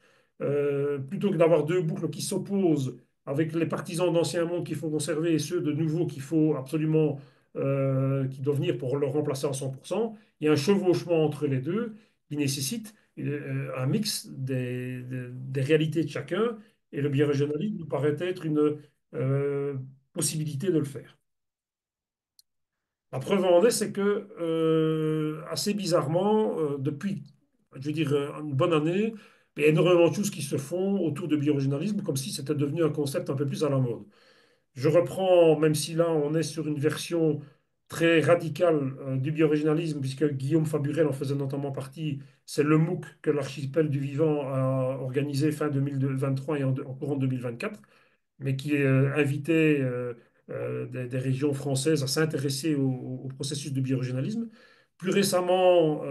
Plutôt que d'avoir deux boucles qui s'opposent avec les partisans d'Ancien Monde qu'il faut conserver et ceux de nouveau qu'il faut absolument, qui doivent venir pour le remplacer à 100%. Il y a un chevauchement entre les deux qui nécessite un mix des réalités de chacun et le birégionalisme nous paraît être une euh, possibilité de le faire. La preuve en est, c'est que assez bizarrement, depuis, je veux dire, une bonne année, il y a énormément de choses qui se font autour du biorégionalisme, comme si c'était devenu un concept un peu plus à la mode. Je reprends, même si là on est sur une version très radicale du biorégionalisme, puisque Guillaume Faburel en faisait notamment partie, c'est le MOOC que l'Archipel du Vivant a organisé fin 2023 et en courant 2024, mais qui invitait des régions françaises à s'intéresser au processus de biorégionalisme. Plus récemment,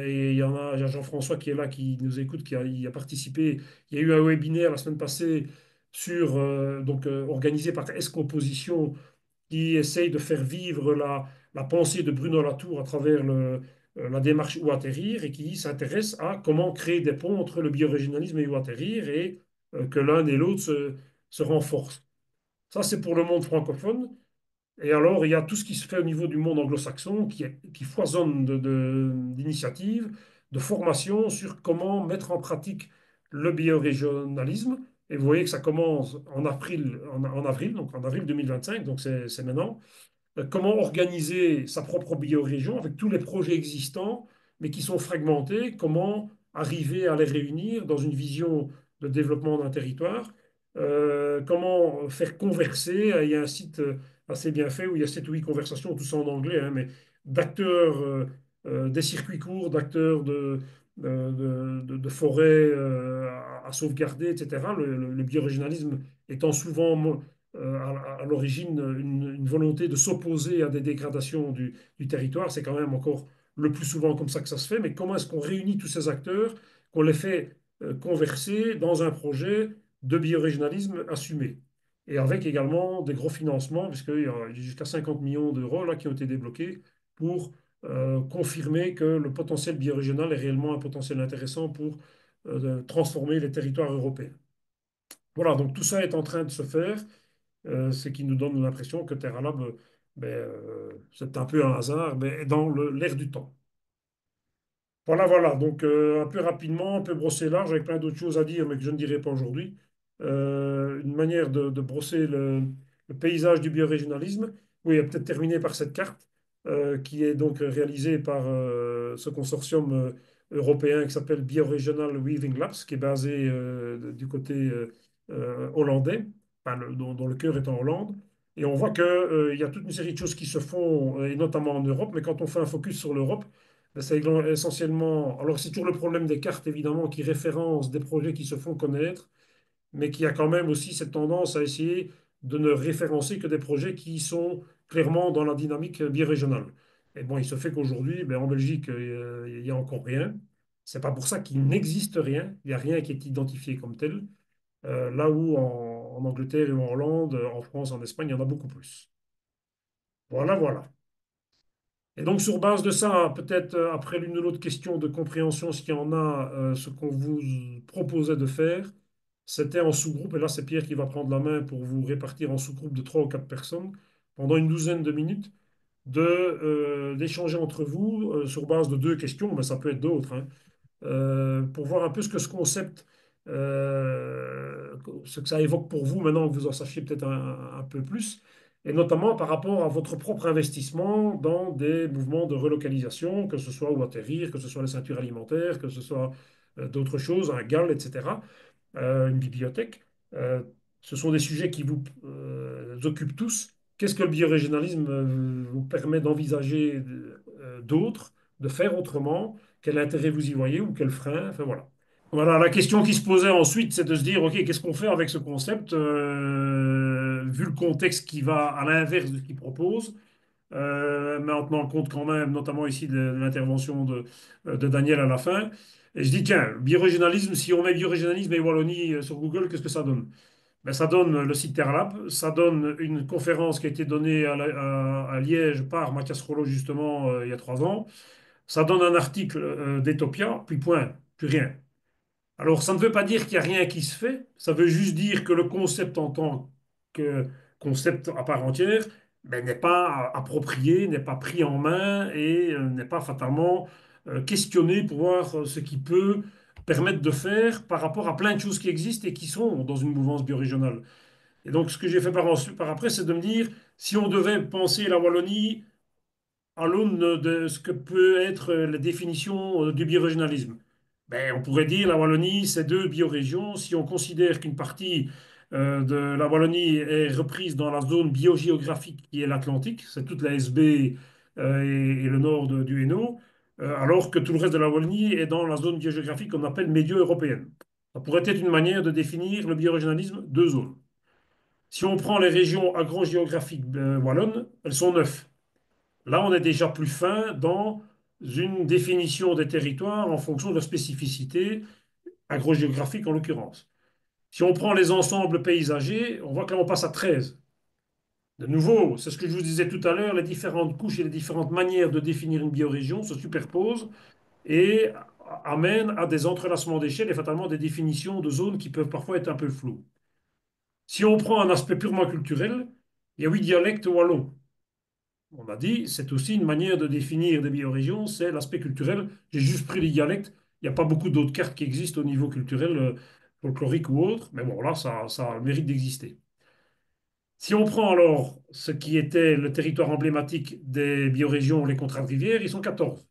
et il y en a, il y a Jean-François qui est là, qui nous écoute, qui y a participé, il y a eu un webinaire la semaine passée organisé par Escomposition qui essaye de faire vivre la pensée de Bruno Latour à travers la démarche Où atterrir et qui s'intéresse à comment créer des ponts entre le biorégionalisme et Où atterrir et que l'un et l'autre se renforcent. Ça, c'est pour le monde francophone. Et alors, il y a tout ce qui se fait au niveau du monde anglo-saxon qui foisonne d'initiatives, de formations sur comment mettre en pratique le biorégionalisme. Et vous voyez que ça commence en avril, donc en avril 2025, donc c'est maintenant comment organiser sa propre biorégion avec tous les projets existants, mais qui sont fragmentés, comment arriver à les réunir dans une vision de développement d'un territoire, comment faire converser, il y a un site assez bien fait où il y a 7 ou 8 conversations, tout ça en anglais, mais d'acteurs des circuits courts, d'acteurs de forêts à sauvegarder, etc. Le biorégionalisme étant souvent à l'origine une volonté de s'opposer à des dégradations du territoire. C'est quand même encore le plus souvent comme ça que ça se fait. Mais comment est-ce qu'on réunit tous ces acteurs, qu'on les fait converser dans un projet de biorégionalisme assumé? Et avec également des gros financements, puisqu'il y a jusqu'à 50 millions d'euros là, qui ont été débloqués pour confirmer que le potentiel biorégional est réellement un potentiel intéressant pour transformer les territoires européens. Voilà, donc tout ça est en train de se faire ce qui nous donne l'impression que Terra Lab, c'est un peu un hasard, mais est dans l'air du temps. Voilà, voilà. Donc, un peu rapidement, un peu brosser large, avec plein d'autres choses à dire, mais que je ne dirai pas aujourd'hui. Une manière de brosser le paysage du biorégionalisme. Oui, peut-être terminer par cette carte, qui est donc réalisée par ce consortium européen qui s'appelle Bioregional Weaving Labs, qui est basé du côté hollandais, enfin, dont le cœur est en Hollande. Et on voit qu'il y a toute une série de choses qui se font, et notamment en Europe, mais quand on fait un focus sur l'Europe, Ben, c'est essentiellement. Alors, c'est toujours le problème des cartes, évidemment, qui référencent des projets qui se font connaître, mais qui a quand même aussi cette tendance à essayer de ne référencer que des projets qui sont clairement dans la dynamique birégionale. Et bon, il se fait qu'aujourd'hui, ben, en Belgique, il n'y a encore rien. C'est pas pour ça qu'il n'existe rien. Il n'y a rien qui est identifié comme tel. Là où en Angleterre et en Hollande, en France, en Espagne, il y en a beaucoup plus. Voilà, voilà. Et donc, sur base de ça, peut-être après l'une ou l'autre question de compréhension, s'il y en a, ce qu'on vous proposait de faire, c'était en sous-groupe. Et là, c'est Pierre qui va prendre la main pour vous répartir en sous-groupe de 3 ou 4 personnes pendant une douzaine de minutes, d'échanger entre vous sur base de 2 questions, mais ça peut être d'autres, hein, pour voir un peu ce que ce concept, ce que ça évoque pour vous, maintenant que vous en sachiez peut-être un peu plus, et notamment par rapport à votre propre investissement dans des mouvements de relocalisation, que ce soit où atterrir, que ce soit les ceintures alimentaires, que ce soit d'autres choses, un GAL, etc., une bibliothèque. Euh, Ce sont des sujets qui vous occupent tous. Qu'est-ce que le biorégionalisme vous permet d'envisager d'autre, de faire autrement? Quel intérêt vous y voyez ou quel frein? Enfin voilà. Voilà, la question qui se posait ensuite, c'est de se dire, OK, qu'est-ce qu'on fait avec ce concept, vu le contexte qui va à l'inverse de ce qu'il propose, mais en tenant compte quand même, notamment ici de l'intervention de Daniel à la fin. Et je dis, tiens, biorégionalisme, si on met biorégionalisme et Wallonie sur Google, qu'est-ce que ça donne? Ben, ça donne le site Terralab, ça donne une conférence qui a été donnée à Liège par Mathias Rollo, justement, il y a 3 ans. Ça donne un article d'Etopia, puis point, plus rien. Alors, ça ne veut pas dire qu'il n'y a rien qui se fait, ça veut juste dire que le concept en tant que concept à part entière ben, n'est pas approprié, n'est pas pris en main et n'est pas fatalement questionné pour voir ce qui peut permettre de faire par rapport à plein de choses qui existent et qui sont dans une mouvance biorégionale. Et donc, ce que j'ai fait par après, c'est de me dire, si on devait penser la Wallonie à l'aune de ce que peut être la définition du biorégionalisme. Ben, on pourrait dire la Wallonie, c'est 2 biorégions. Si on considère qu'une partie de la Wallonie est reprise dans la zone biogéographique qui est l'Atlantique, c'est toute la SB et le nord du Hainaut, alors que tout le reste de la Wallonie est dans la zone biogéographique qu'on appelle médio-européenne. Ça pourrait être une manière de définir le biorégionalisme de zones. Si on prend les régions agrogéographiques wallonnes, elles sont 9. Là, on est déjà plus fin dans une définition des territoires en fonction de leur spécificité, agrogéographique en l'occurrence. Si on prend les ensembles paysagers, on voit que là, on passe à 13. De nouveau, c'est ce que je vous disais tout à l'heure, les différentes couches et les différentes manières de définir une biorégion se superposent et amènent à des entrelacements d'échelles et fatalement des définitions de zones qui peuvent parfois être un peu floues. Si on prend un aspect purement culturel, il y a 8 dialectes wallons. On a dit, c'est aussi une manière de définir des biorégions, c'est l'aspect culturel. J'ai juste pris les dialectes. Il n'y a pas beaucoup d'autres cartes qui existent au niveau culturel, folklorique ou autre, mais bon, là, ça a le mérite d'exister. Si on prend alors ce qui était le territoire emblématique des biorégions, les contrats de rivière, ils sont 14.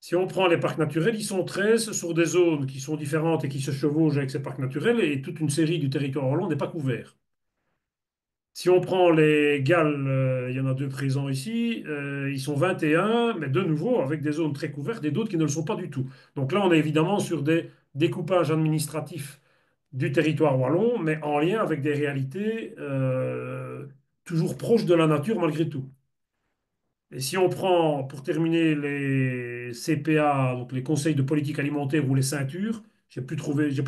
Si on prend les parcs naturels, ils sont 13 sur des zones qui sont différentes et qui se chevauchent avec ces parcs naturels, et toute une série du territoire wallon n'est pas couvert. Si on prend les Galles, il y en a 2 présents ici, ils sont 21, mais de nouveau avec des zones très couvertes et d'autres qui ne le sont pas du tout. Donc là, on est évidemment sur des découpages administratifs du territoire wallon, mais en lien avec des réalités toujours proches de la nature malgré tout. Et si on prend, pour terminer, les CPA, donc les conseils de politique alimentaire ou les ceintures, j'ai pas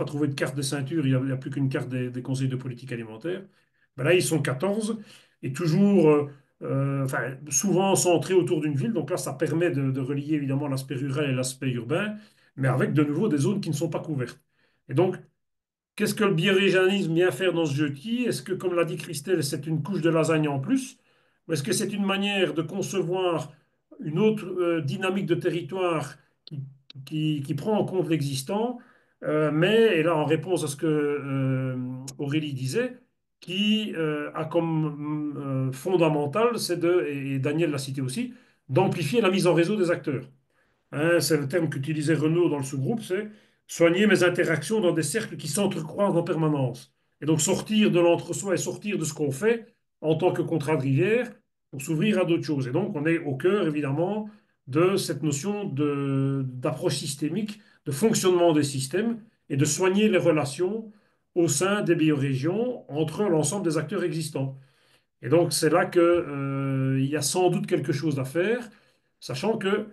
trouvé de carte de ceinture, il n'y a plus qu'une carte des conseils de politique alimentaire. Ben là, ils sont 14 et toujours, enfin, souvent centrés autour d'une ville. Donc là, ça permet de relier évidemment l'aspect rural et l'aspect urbain, mais avec de nouveau des zones qui ne sont pas couvertes. Et donc, qu'est-ce que le biorégionalisme vient faire dans ce jeu-ci? Est-ce que, comme l'a dit Christelle, c'est une couche de lasagne en plus? Ou est-ce que c'est une manière de concevoir une autre dynamique de territoire qui prend en compte l'existant, mais, et là en réponse à ce que Aurélie disait, qui a comme fondamental, c'est et Daniel l'a cité aussi, d'amplifier la mise en réseau des acteurs. Hein, c'est le terme qu'utilisait Renaud dans le sous-groupe, c'est soigner mes interactions dans des cercles qui s'entrecroisent en permanence. Et donc sortir de l'entre-soi et sortir de ce qu'on fait en tant que contrat de rivière pour s'ouvrir à d'autres choses. Et donc on est au cœur, évidemment, de cette notion d'approche systémique, de fonctionnement des systèmes et de soigner les relations au sein des biorégions entre l'ensemble des acteurs existants. Et donc, c'est là que, il y a sans doute quelque chose à faire, sachant que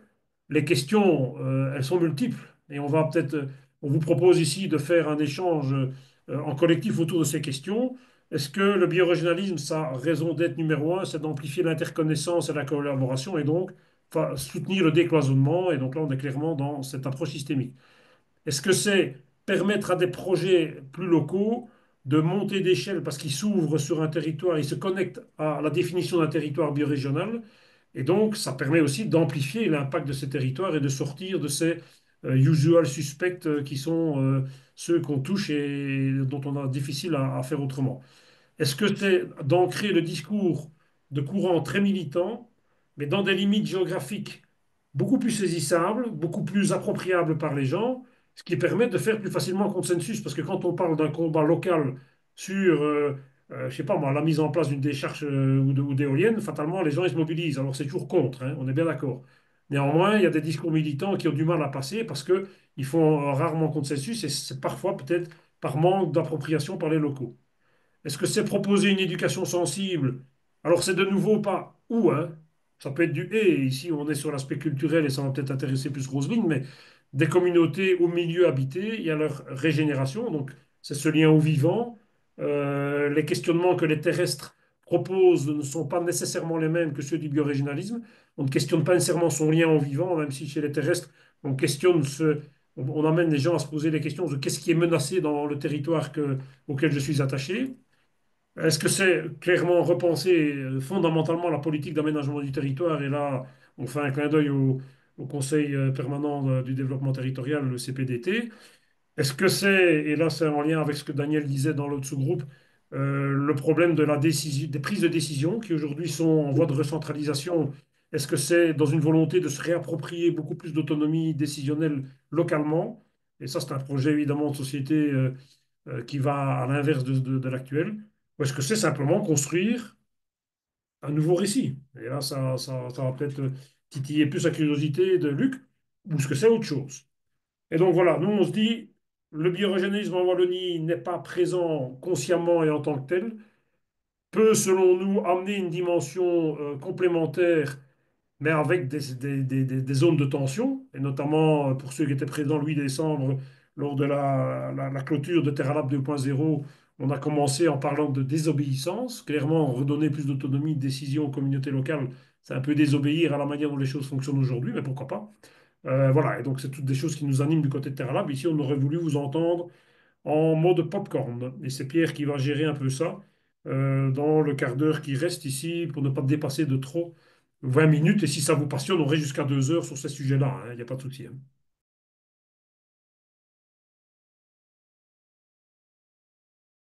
les questions, elles sont multiples. Et on va peut-être, on vous propose ici de faire un échange en collectif autour de ces questions. Est-ce que le biorégionalisme, sa raison d'être numéro un, c'est d'amplifier l'interconnaissance et la collaboration et donc enfin, soutenir le décloisonnement? Et donc là, on est clairement dans cette approche systémique. Est-ce que c'est permettre à des projets plus locaux de monter d'échelle parce qu'ils s'ouvrent sur un territoire, ils se connectent à la définition d'un territoire biorégional et donc ça permet aussi d'amplifier l'impact de ces territoires et de sortir de ces usual suspects qui sont ceux qu'on touche et dont on a difficile à faire autrement. Est-ce que c'est d'ancrer le discours de courants très militants, mais dans des limites géographiques beaucoup plus saisissables, beaucoup plus appropriables par les gens, ce qui permet de faire plus facilement consensus? Parce que quand on parle d'un combat local sur, je sais pas moi, la mise en place d'une décharge ou d'éoliennes, fatalement, les gens ils se mobilisent. Alors c'est toujours contre, hein, on est bien d'accord. Néanmoins, il y a des discours militants qui ont du mal à passer parce qu'ils font rarement consensus et c'est parfois peut-être par manque d'appropriation par les locaux. Est-ce que c'est proposer une éducation sensible? Alors c'est de nouveau pas ou, hein? Ça peut être du et. Ici, on est sur l'aspect culturel et ça va peut-être intéresser plus Roselyne, mais des communautés au milieu habité, il y a leur régénération, donc c'est ce lien au vivant. Les questionnements que les terrestres proposent ne sont pas nécessairement les mêmes que ceux du biorégionalisme. On ne questionne pas nécessairement son lien au vivant, même si chez les terrestres, on questionne on amène les gens à se poser les questions de qu'est-ce qui est menacé dans le territoire auquel je suis attaché. Est-ce que c'est clairement repenser fondamentalement la politique d'aménagement du territoire? Et là, on fait un clin d'œil au Conseil permanent du développement territorial, le CPDT. Est-ce que c'est, et là c'est en lien avec ce que Daniel disait dans l'autre sous-groupe, le problème de la décision, des prises de décision qui aujourd'hui sont en voie de recentralisation? Est-ce que c'est dans une volonté de se réapproprier beaucoup plus d'autonomie décisionnelle localement? Et ça, c'est un projet évidemment de société qui va à l'inverse de l'actuel. Ou est-ce que c'est simplement construire un nouveau récit? Et là, ça va peut-être titiller plus la curiosité de Luc, ou est-ce que c'est autre chose? Et donc voilà, nous on se dit, le biorégionalisme en Wallonie n'est pas présent consciemment et en tant que tel, peut selon nous amener une dimension complémentaire mais avec des zones de tension, et notamment pour ceux qui étaient présents le 8 décembre, lors de la clôture de Terra Lab 2.0, on a commencé en parlant de désobéissance. Clairement, redonner plus d'autonomie de décision aux communautés locales, c'est un peu désobéir à la manière dont les choses fonctionnent aujourd'hui, mais pourquoi pas. Voilà, et donc c'est toutes des choses qui nous animent du côté de Terra Lab. Ici, on aurait voulu vous entendre en mode popcorn. Et c'est Pierre qui va gérer un peu ça dans le quart d'heure qui reste ici pour ne pas dépasser de trop 20 minutes. Et si ça vous passionne, on reste jusqu'à 2 heures sur ces sujets-là, hein, il n'y a pas de souci, hein.